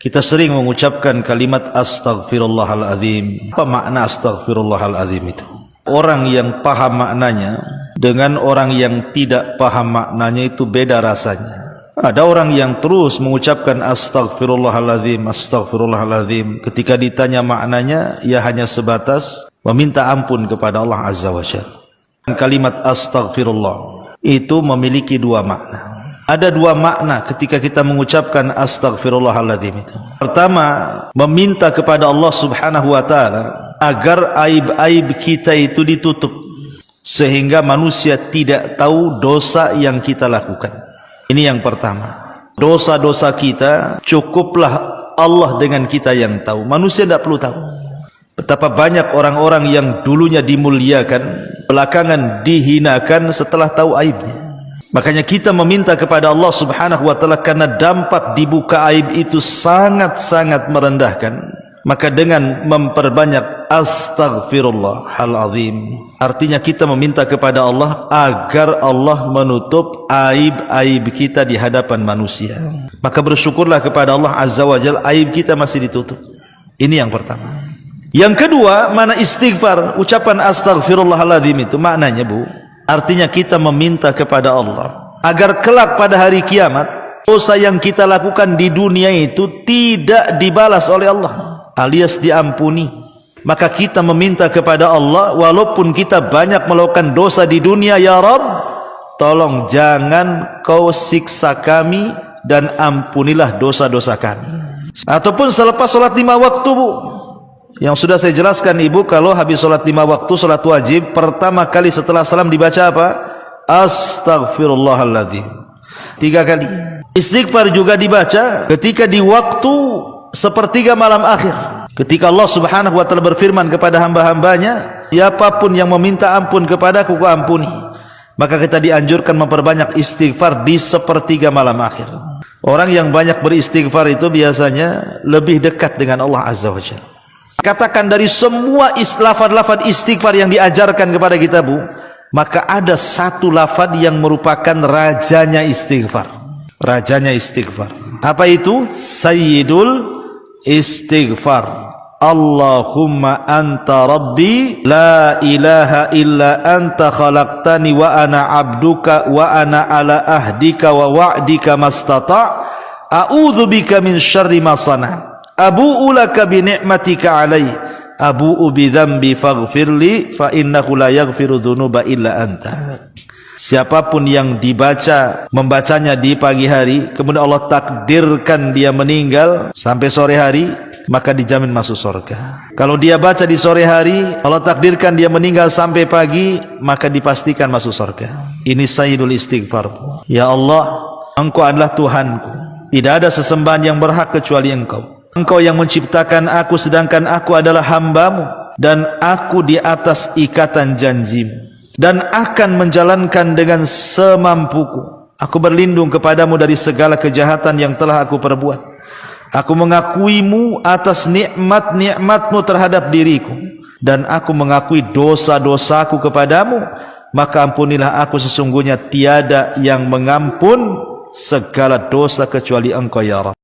Kita sering mengucapkan kalimat astaghfirullahaladzim. Apa makna astaghfirullahaladzim itu? Orang yang paham maknanya dengan orang yang tidak paham maknanya itu beda rasanya. Ada orang yang terus mengucapkan astaghfirullahaladzim, astaghfirullahaladzim. Ketika ditanya maknanya, ia hanya sebatas meminta ampun kepada Allah Azza wa Jalla. Kalimat astaghfirullah itu memiliki dua makna. Ada dua makna ketika kita mengucapkan astaghfirullahaladzim itu. Pertama, meminta kepada Allah Subhanahu wa taala agar aib-aib kita itu ditutup sehingga manusia tidak tahu dosa yang kita lakukan. Ini yang pertama. Dosa-dosa kita cukuplah Allah dengan kita yang tahu. Manusia tidak perlu tahu. Betapa banyak orang-orang yang dulunya dimuliakan, belakangan dihinakan setelah tahu aibnya. Makanya kita meminta kepada Allah Subhanahu wa taala karena dampak dibuka aib itu sangat-sangat merendahkan. Maka dengan memperbanyak astaghfirullahaladzim, artinya kita meminta kepada Allah agar Allah menutup aib-aib kita di hadapan manusia. Maka bersyukurlah kepada Allah Azza wa Jalla, aib kita masih ditutup. Ini yang pertama. Yang kedua, mana istighfar, ucapan astaghfirullahaladzim itu maknanya, Bu, artinya kita meminta kepada Allah agar kelak pada hari kiamat dosa yang kita lakukan di dunia itu tidak dibalas oleh Allah, alias diampuni. Maka kita meminta kepada Allah, walaupun kita banyak melakukan dosa di dunia, ya Rabb, tolong jangan kau siksa kami dan ampunilah dosa-dosa kami. Ataupun selepas sholat 5 waktu, Bu, yang sudah saya jelaskan Ibu, kalau habis sholat 5 waktu, sholat wajib, pertama kali setelah salam dibaca apa? Astaghfirullahaladzim 3 kali. Istighfar juga dibaca ketika di waktu sepertiga malam akhir, ketika Allah Subhanahu wa taala berfirman kepada hamba-hambanya, siapapun yang meminta ampun kepadaku, ku ampuni. Maka kita dianjurkan memperbanyak istighfar di sepertiga malam akhir. Orang yang banyak beristighfar itu biasanya lebih dekat dengan Allah Azza wa Jalla. Katakan dari semua lafaz-lafaz istighfar yang diajarkan kepada kita, Bu, maka ada satu lafaz yang merupakan rajanya istighfar. Rajanya istighfar. Apa itu? Sayyidul istighfar. Allahumma anta rabbi la ilaha illa anta khalaqtani wa ana abduka wa ana ala ahdika wa wa'dika mastata' a'udzubika min syarri ma sana'. Abu'u laka bi ni'matika alayya, abu'u bi dzambi faghfirli fa innahu la yaghfiru dzunuba illa anta. Siapapun yang membacanya di pagi hari, kemudian Allah takdirkan dia meninggal sampai sore hari, maka dijamin masuk surga. Kalau dia baca di sore hari, Allah takdirkan dia meninggal sampai pagi, maka dipastikan masuk surga. Ini sayyidul istighfar. Ya Allah, Engkau adalah Tuhanku, tidak ada sesembahan yang berhak kecuali Engkau. Engkau yang menciptakan aku, sedangkan aku adalah hambamu, dan aku di atas ikatan janjimu, dan akan menjalankan dengan semampuku. Aku berlindung kepadamu dari segala kejahatan yang telah aku perbuat. Aku mengakuimu atas nikmat-nikmatmu terhadap diriku, dan aku mengakui dosa-dosaku kepadamu. Maka ampunilah aku, sesungguhnya tiada yang mengampun segala dosa kecuali Engkau, ya Rabb.